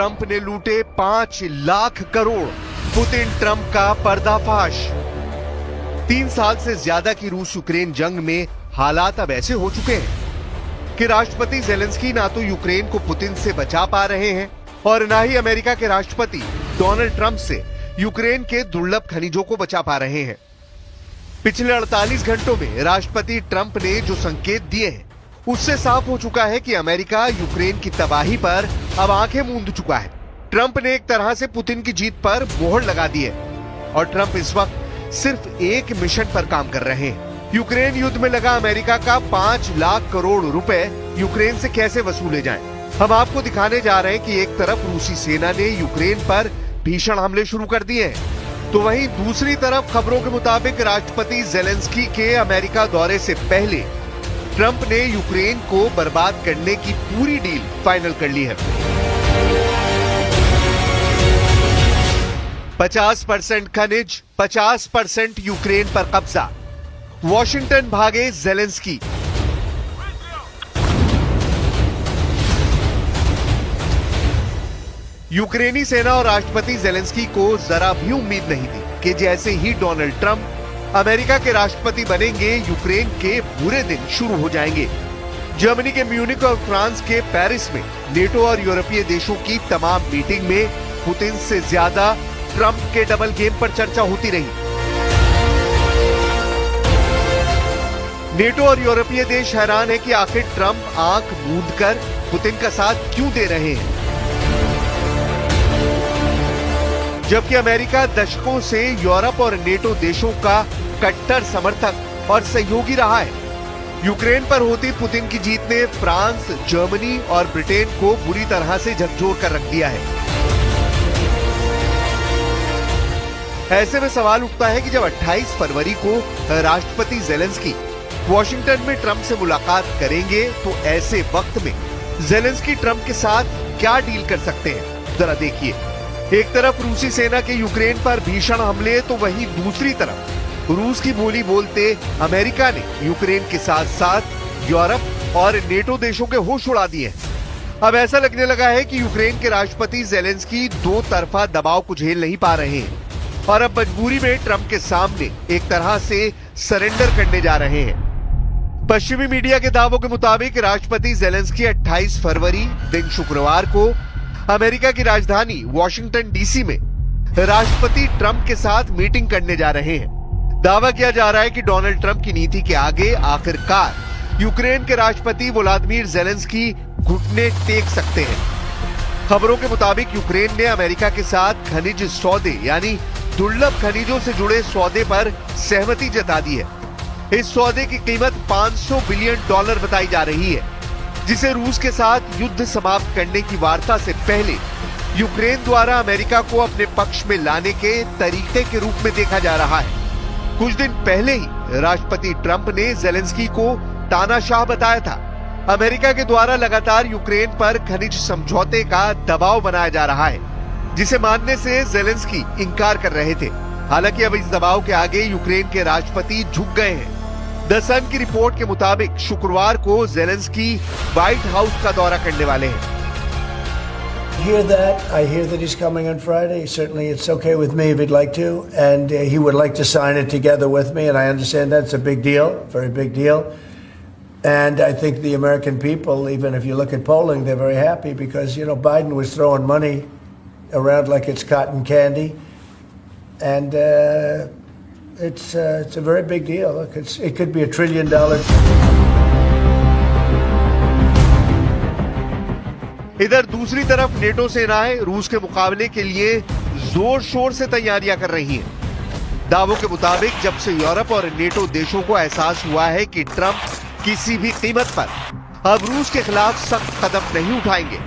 Trump ने लूटे 5 lakh crore. Putin Trump का पर्दाफाश। 3 साल से ज्यादा की रूस यूक्रेन जंग में हालात अब ऐसे हो चुके हैं कि राष्ट्रपति जेलेंस्की ना तो यूक्रेन को पुतिन से बचा पा रहे हैं और ना ही अमेरिका के राष्ट्रपति डोनाल्ड ट्रंप से यूक्रेन के दुर्लभ खनिजों को बचा पा रहे हैं। पिछले 48 घंटों में राष्ट्रपति ट्रंप ने जो संकेत दिए हैं उससे साफ हो चुका है कि अमेरिका यूक्रेन की तबाही पर अब आंखें मूंद चुका है। ट्रंप ने एक तरह से पुतिन की जीत पर मोहर लगा दी है और ट्रंप इस वक्त सिर्फ एक मिशन पर काम कर रहे हैं। यूक्रेन युद्ध में लगा अमेरिका का 5 लाख करोड़ रुपए यूक्रेन से कैसे वसूले जाएं। हम आपको दिखाने जा रहे हैं कि एक तरफ रूसी सेना ने यूक्रेन पर भीषण हमले शुरू कर दिए हैं, तो वहीं दूसरी तरफ खबरों के मुताबिक राष्ट्रपति जेलेंस्की के अमेरिका दौरे से पहले ट्रंप ने यूक्रेन को बर्बाद करने की पूरी डील फाइनल कर ली है। 50% खनिज, 50% यूक्रेन पर कब्जा। वॉशिंगटन भागे जेलेंस्की। यूक्रेनी सेना और राष्ट्रपति जेलेंस्की को जरा भी उम्मीद नहीं थी कि जैसे ही डोनाल्ड ट्रंप अमेरिका के राष्ट्रपति बनेंगे यूक्रेन के बुरे दिन शुरू हो जाएंगे। जर्मनी के म्यूनिक और फ्रांस के पेरिस में नेटो और यूरोपीय देशों की तमाम मीटिंग में पुतिन से ज्यादा ट्रंप के डबल गेम पर चर्चा होती रही। नेटो और यूरोपीय देश हैरान है कि आखिर ट्रंप आंख मूंदकर पुतिन का साथ क्यों दे रहे हैं, जबकि अमेरिका दशकों से यूरोप और नेटो देशों का कट्टर समर्थक और सहयोगी रहा है। यूक्रेन पर होती पुतिन की जीत ने फ्रांस, जर्मनी और ब्रिटेन को बुरी तरह से झकझोर कर रख दिया है। ऐसे में सवाल उठता है कि जब 28 फरवरी को राष्ट्रपति जेलेंस्की वॉशिंगटन में ट्रंप से मुलाकात करेंगे तो ऐसे वक्त में जेलेंस्की ट्रंप के साथ क्या डील कर सकते हैं, जरा देखिए। एक तरफ रूसी सेना के यूक्रेन पर भीषण हमले, तो वहीं दूसरी तरफ रूस की बोली बोलते अमेरिका ने यूक्रेन के साथ साथ यूरोप और नेटो देशों के होश उड़ा दिए। अब ऐसा लगने लगा है कि यूक्रेन के राष्ट्रपति जेलेंस्की दो तरफा दबाव को झेल नहीं पा रहे हैं और अब मजबूरी में ट्रंप के सामने एक तरह से सरेंडर करने जा रहे हैं। पश्चिमी मीडिया के दावों के मुताबिक राष्ट्रपति जेलेंस्की 28 फरवरी दिन शुक्रवार को अमेरिका की राजधानी वॉशिंगटन डीसी में राष्ट्रपति ट्रंप के साथ मीटिंग करने जा रहे हैं। दावा किया जा रहा है कि डोनाल्ड ट्रंप की नीति के आगे आखिरकार यूक्रेन के राष्ट्रपति व्लादिमीर जेलेंस्की घुटने टेक सकते हैं। खबरों के मुताबिक यूक्रेन ने अमेरिका के साथ खनिज सौदे यानी दुर्लभ खनिजों से जुड़े सौदे पर सहमति जता दी है। इस सौदे की कीमत $500 बिलियन बताई जा रही है, जिसे रूस के साथ युद्ध समाप्त करने की वार्ता से पहले यूक्रेन द्वारा अमेरिका को अपने पक्ष में लाने के तरीके के रूप में देखा जा रहा है। कुछ दिन पहले ही राष्ट्रपति ट्रंप ने जेलेंस्की को तानाशाह बताया था। अमेरिका के द्वारा लगातार यूक्रेन पर खनिज समझौते का दबाव बनाया जा रहा है, जिसे मानने से जेलेंस्की इनकार कर रहे थे। हालांकि अब इस दबाव के आगे यूक्रेन के राष्ट्रपति झुक गए हैं। द सन की रिपोर्ट के मुताबिक शुक्रवार को जेलेंस्की व्हाइट हाउस का दौरा करने वाले हैं। I hear that he's coming on Friday. Certainly it's okay with me if he'd like to, and he would like to sign it together with me, and I understand that's a big deal, very big deal. And I think the American people, even if you look at polling, they're very happy because, you know, Biden was throwing money around like it's cotton candy, and it's a very big deal. Look, it could be $1 trillion. इधर दूसरी तरफ NATO सेनाएं रूस के मुकाबले के लिए जोर शोर से तैयारियां कर रही हैं। दावों के मुताबिक जब से यूरोप और नेटो देशों को एहसास हुआ है कि ट्रंप किसी भी कीमत पर अब रूस के खिलाफ सख्त कदम नहीं उठाएंगे,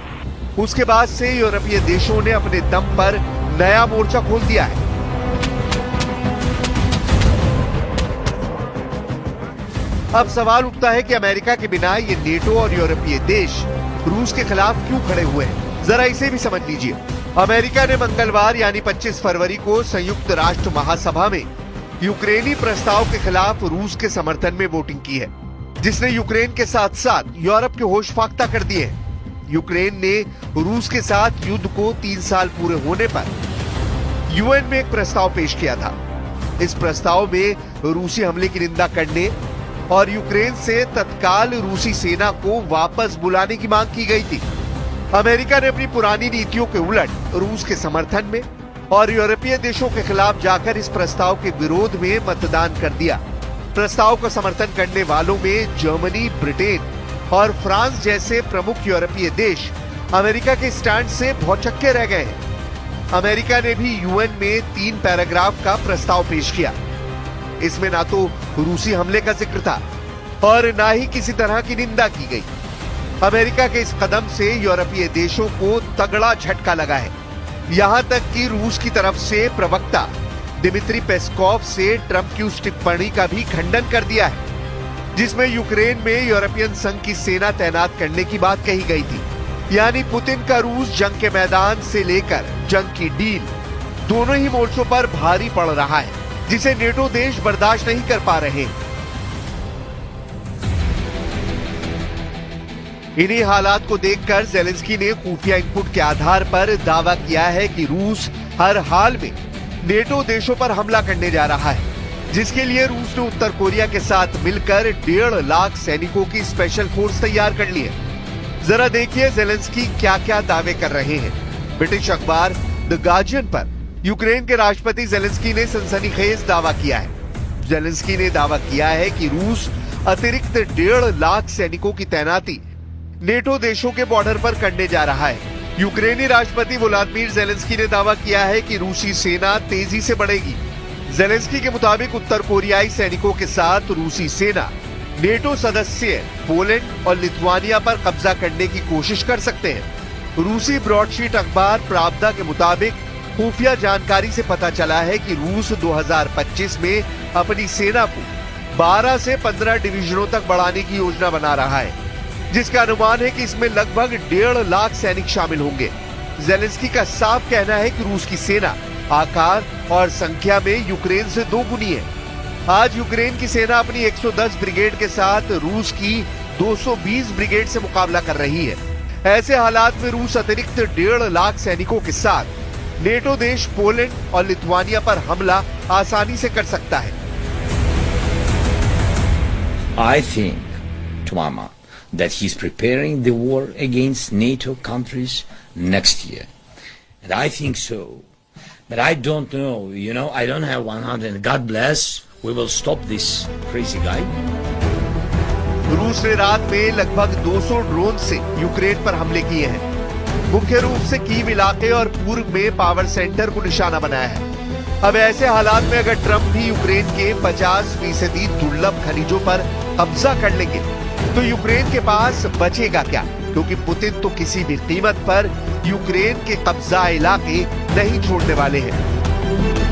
उसके बाद से यूरोपीय देशों ने अपने दम पर नया मोर्चा खोल दिया है। अब सवाल उठता है कि अमेरिका के बिना ये नेटो और यूरोपीय देश रूस के खिलाफ क्यों खड़े हुए हैं, जरा इसे भी समझ लीजिए। अमेरिका ने मंगलवार यानी 25 फरवरी को संयुक्त राष्ट्र महासभा में यूक्रेनी प्रस्ताव के खिलाफ रूस के समर्थन में वोटिंग की है, जिसने यूक्रेन के साथ साथ यूरोप के होश फाख्ता कर दिए हैं। यूक्रेन ने रूस के साथ युद्ध को 3 साल पूरे होने पर यूएन में एक प्रस्ताव पेश किया था। इस प्रस्ताव में रूसी हमले की निंदा करने और यूक्रेन से तत्काल रूसी सेना को वापस बुलाने की मांग की गई थी। अमेरिका ने अपनी पुरानी नीतियों के उलट रूस के समर्थन में और यूरोपीय देशों के खिलाफ जाकर इस प्रस्ताव के विरोध में मतदान कर दिया। प्रस्ताव का समर्थन करने वालों में जर्मनी, ब्रिटेन और फ्रांस जैसे प्रमुख यूरोपीय देश अमेरिका के स्टैंड से भौचक्के रह गए हैं। अमेरिका ने भी यूएन में 3 पैराग्राफ का प्रस्ताव पेश किया। इसमें ना तो रूसी हमले का जिक्र था और ना ही किसी तरह की निंदा की गई। अमेरिका के इस कदम से यूरोपीय देशों को तगड़ा झटका लगा है। यहां तक कि रूस की तरफ से प्रवक्ता दिमित्री पेस्कोव से ट्रंप की उस टिप्पणी का भी खंडन कर दिया है जिसमें यूक्रेन में यूरोपियन संघ की सेना तैनात करने की बात कही गई थी। यानी पुतिन का रूस जंग के मैदान से लेकर जंग की डील दोनों ही मोर्चों पर भारी पड़ रहा है, जिसे नेटो देश बर्दाश्त नहीं कर पा रहे। इन्हीं हालात को देखकर ज़ेलेंस्की ने खुफिया इनपुट के आधार पर दावा किया है कि रूस हर हाल में नेटो देशों पर हमला करने जा रहा है, जिसके लिए रूस ने उत्तर कोरिया के साथ मिलकर 1.5 लाख सैनिकों की स्पेशल फोर्स तैयार कर ली है। जरा देखिए ज़ेलेंस्की क्या क्या दावे कर रहे हैं। ब्रिटिश अखबार द गार्जियन पर यूक्रेन के राष्ट्रपति ज़ेलेंस्की ने सनसनीखेज दावा किया है। ज़ेलेंस्की ने दावा किया है कि रूस अतिरिक्त 1.5 लाख सैनिकों की तैनाती नेटो देशों के बॉर्डर पर करने जा रहा है। यूक्रेनी राष्ट्रपति व्लादिमीर ज़ेलेंस्की ने दावा किया है कि रूसी सेना तेजी से बढ़ेगी। ज़ेलेंस्की के मुताबिक उत्तर कोरियाई सैनिकों के साथ रूसी सेना नेटो सदस्य पोलैंड और लिथुआनिया पर कब्जा करने की कोशिश कर सकते हैं। रूसी ब्रॉडशीट अखबार प्रावदा के मुताबिक खुफिया जानकारी से पता चला है कि रूस 2025 में अपनी सेना को 12 से 15 डिवीजनों तक बढ़ाने की योजना बना रहा है, जिसका अनुमान है कि इसमें लगभग 1.5 लाख सैनिक शामिल होंगे। ज़ेलेंस्की का साफ कहना है कि रूस की सेना आकार और संख्या में यूक्रेन से 2 गुनी है। आज यूक्रेन की सेना अपनी 110 ब्रिगेड के साथ रूस की 220 ब्रिगेड से मुकाबला कर रही है। ऐसे हालात में रूस अतिरिक्त 1.5 लाख सैनिकों के साथ नेटो देश पोलैंड और लिथुआनिया पर हमला आसानी से कर सकता है। I think, Tuama, that he's preparing the war against NATO countries next year. And I think so. But I don't know, I don't have 100. God bless, we will stop this crazy guy. रूस ने रात में लगभग 200 drone से Ukraine पर हमले किए हैं। मुख्य रूप से कीव इलाके और पूर्व में पावर सेंटर को निशाना बनाया है। अब ऐसे हालात में अगर ट्रंप भी यूक्रेन के 50% दुर्लभ खनिजों पर कब्जा कर लेंगे तो यूक्रेन के पास बचेगा क्या, क्योंकि पुतिन तो किसी भी कीमत पर यूक्रेन के कब्जा इलाके नहीं छोड़ने वाले हैं।